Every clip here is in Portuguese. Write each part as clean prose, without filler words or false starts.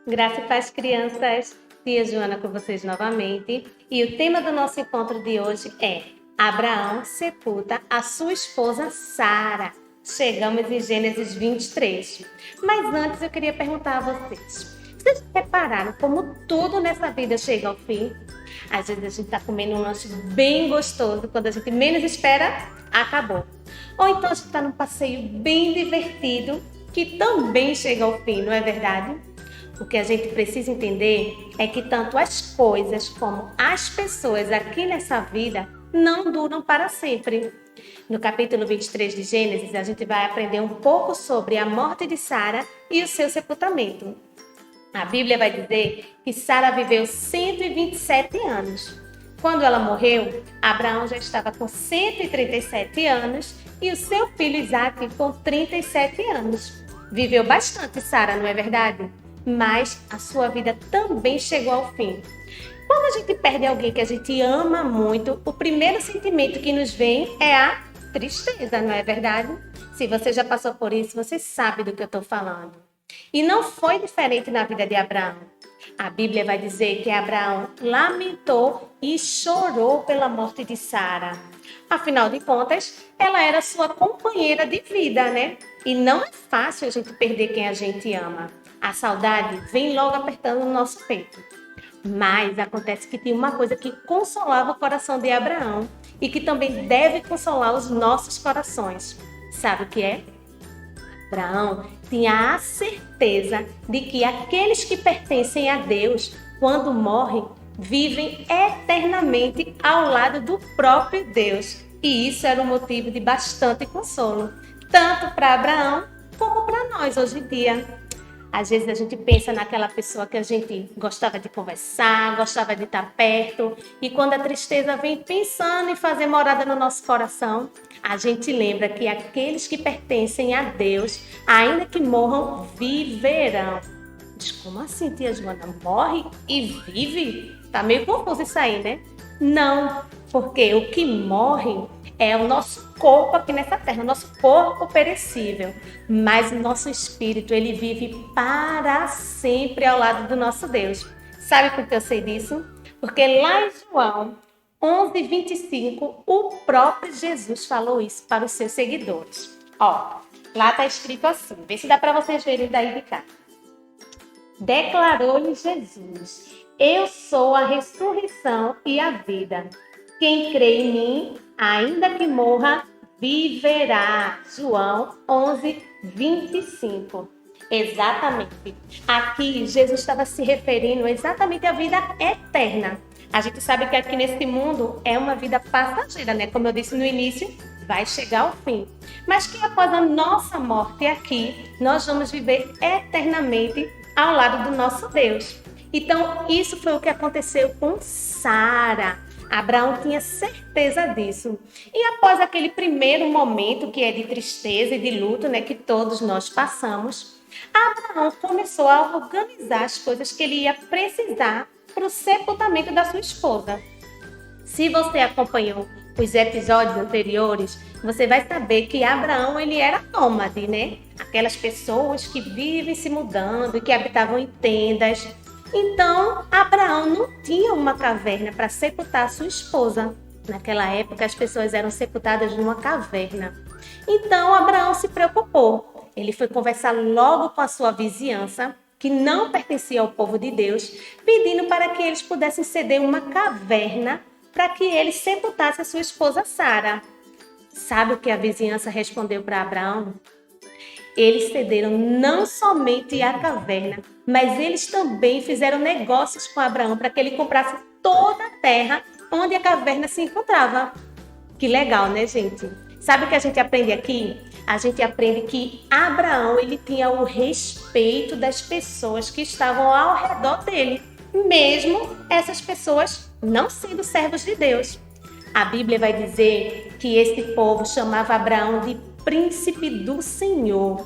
Graça e paz, crianças. Tia Joana com vocês novamente. E o tema do nosso encontro de hoje é Abraão sepulta a sua esposa Sara. Chegamos em Gênesis 23. Mas antes eu queria perguntar a vocês. Vocês repararam como tudo nessa vida chega ao fim? Às vezes a gente está comendo um lanche bem gostoso, quando a gente menos espera, acabou. Ou então a gente está num passeio bem divertido, que também chega ao fim, não é verdade? O que a gente precisa entender é que tanto as coisas como as pessoas aqui nessa vida não duram para sempre. No capítulo 23 de Gênesis, a gente vai aprender um pouco sobre a morte de Sara e o seu sepultamento. A Bíblia vai dizer que Sara viveu 127 anos. Quando ela morreu, Abraão já estava com 137 anos e o seu filho Isaque com 37 anos. Viveu bastante Sara, não é verdade? Mas a sua vida também chegou ao fim. Quando a gente perde alguém que a gente ama muito, o primeiro sentimento que nos vem é a tristeza, não é verdade? Se você já passou por isso, você sabe do que eu estou falando. E não foi diferente na vida de Abraão. A Bíblia vai dizer que Abraão lamentou e chorou pela morte de Sara. Afinal de contas, ela era sua companheira de vida, né? E não é fácil a gente perder quem a gente ama. A saudade vem logo apertando no nosso peito. Mas acontece que tinha uma coisa que consolava o coração de Abraão e que também deve consolar os nossos corações. Sabe o que é? Abraão tinha a certeza de que aqueles que pertencem a Deus, quando morrem, vivem eternamente ao lado do próprio Deus. E isso era um motivo de bastante consolo, tanto para Abraão como para nós hoje em dia. Às vezes a gente pensa naquela pessoa que a gente gostava de conversar, gostava de estar perto, e quando a tristeza vem pensando em fazer morada no nosso coração, a gente lembra que aqueles que pertencem a Deus, ainda que morram, viverão. Mas como assim, tia Joana? Morre e vive? Tá meio confuso isso aí, né? Não, porque o que morre é o nosso corpo aqui nessa terra, o nosso corpo perecível. Mas o nosso espírito, ele vive para sempre ao lado do nosso Deus. Sabe por que eu sei disso? Porque lá em João 11:25, o próprio Jesus falou isso para os seus seguidores. Ó, lá está escrito assim, vê se dá para vocês verem daí de cá. Declarou-lhe Jesus: eu sou a ressurreição e a vida. Quem crê em mim, ainda que morra, viverá. João 11:25. Exatamente. Aqui, Jesus estava se referindo exatamente à vida eterna. A gente sabe que aqui nesse mundo é uma vida passageira, né? Como eu disse no início, vai chegar ao fim. Mas que após a nossa morte aqui, nós vamos viver eternamente ao lado do nosso Deus. Então, isso foi o que aconteceu com Sara. Abraão tinha certeza disso. E após aquele primeiro momento que é de tristeza e de luto, né, que todos nós passamos, Abraão começou a organizar as coisas que ele ia precisar para o sepultamento da sua esposa. Se você acompanhou os episódios anteriores, você vai saber que Abraão ele era nômade, né? Aquelas pessoas que vivem se mudando e que habitavam em tendas. Então, Abraão não tinha uma caverna para sepultar sua esposa. Naquela época, as pessoas eram sepultadas numa caverna. Então, Abraão se preocupou. Ele foi conversar logo com a sua vizinhança, que não pertencia ao povo de Deus, pedindo para que eles pudessem ceder uma caverna para que ele sepultasse a sua esposa Sara. Sabe o que a vizinhança respondeu para Abraão? Eles cederam não somente a caverna, mas eles também fizeram negócios com Abraão para que ele comprasse toda a terra onde a caverna se encontrava. Que legal, né, gente? Sabe o que a gente aprende aqui? A gente aprende que Abraão ele tinha o respeito das pessoas que estavam ao redor dele, mesmo essas pessoas não sendo servos de Deus. A Bíblia vai dizer que esse povo chamava Abraão de príncipe do Senhor.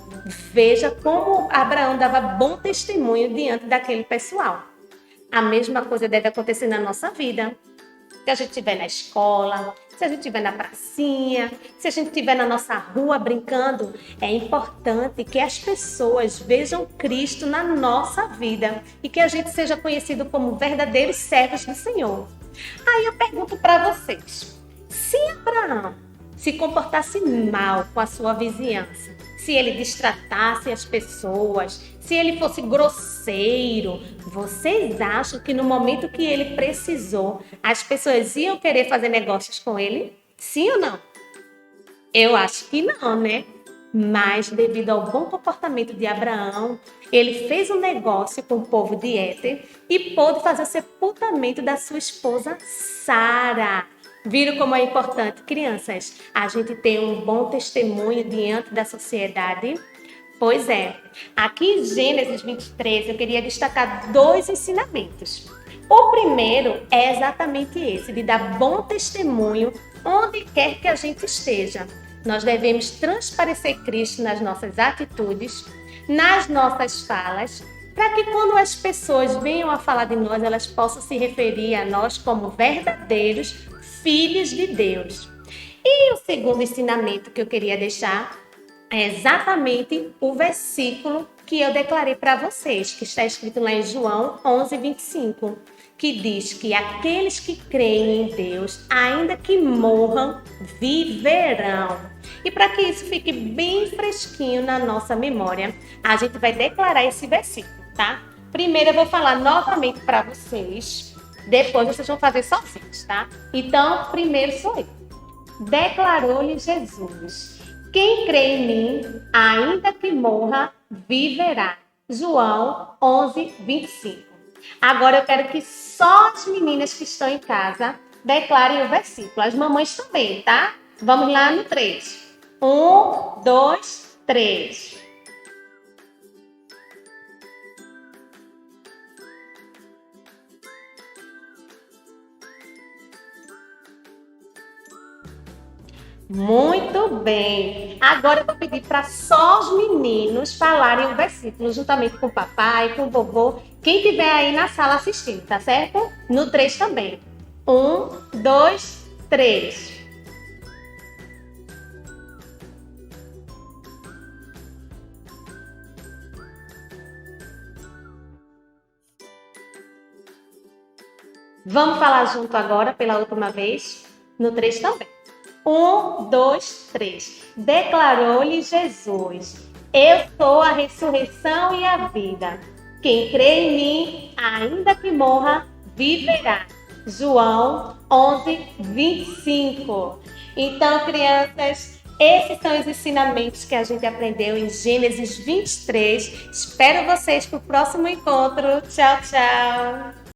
Veja como Abraão dava bom testemunho diante daquele pessoal. A mesma coisa deve acontecer na nossa vida. Se a gente estiver na escola, se a gente estiver na pracinha, se a gente estiver na nossa rua brincando, é importante que as pessoas vejam Cristo na nossa vida e que a gente seja conhecido como verdadeiros servos do Senhor. Aí eu pergunto para vocês, se Abraão se comportasse mal com a sua vizinhança, se ele destratasse as pessoas, se ele fosse grosseiro, vocês acham que no momento que ele precisou, as pessoas iam querer fazer negócios com ele? Sim ou não? Eu acho que não, né? Mas devido ao bom comportamento de Abraão, ele fez um negócio com o povo de Éter e pôde fazer o sepultamento da sua esposa Sara. Viram como é importante, crianças, a gente ter um bom testemunho diante da sociedade? Pois é, aqui em Gênesis 23 eu queria destacar 2 ensinamentos. O primeiro é exatamente esse, de dar bom testemunho onde quer que a gente esteja. Nós devemos transparecer Cristo nas nossas atitudes, nas nossas falas, para que quando as pessoas venham a falar de nós, elas possam se referir a nós como verdadeiros filhos de Deus. E o segundo ensinamento que eu queria deixar é exatamente o versículo que eu declarei para vocês, que está escrito lá em João 11:25, que diz que aqueles que creem em Deus, ainda que morram, viverão. E para que isso fique bem fresquinho na nossa memória, a gente vai declarar esse versículo, tá? Primeiro eu vou falar novamente para vocês, depois vocês vão fazer sozinhos, tá? Então, primeiro sou eu. Declarou-lhe Jesus: quem crê em mim, ainda que morra, viverá. João 11:25. Agora eu quero que só as meninas que estão em casa declarem o versículo. As mamães também, tá? Vamos lá no 3. 1, 2, 3. Muito bem. Agora eu vou pedir para só os meninos falarem o versículo juntamente com o papai, com o vovô, quem estiver aí na sala assistindo, tá certo? No 3 também. 1, 2, 3. Vamos falar junto agora pela última vez? No 3 também. 1, 2, 3. Declarou-lhe Jesus: eu sou a ressurreição e a vida. Quem crê em mim, ainda que morra, viverá. João 11:25. Então, crianças, esses são os ensinamentos que a gente aprendeu em Gênesis 23. Espero vocês para o próximo encontro. Tchau, tchau!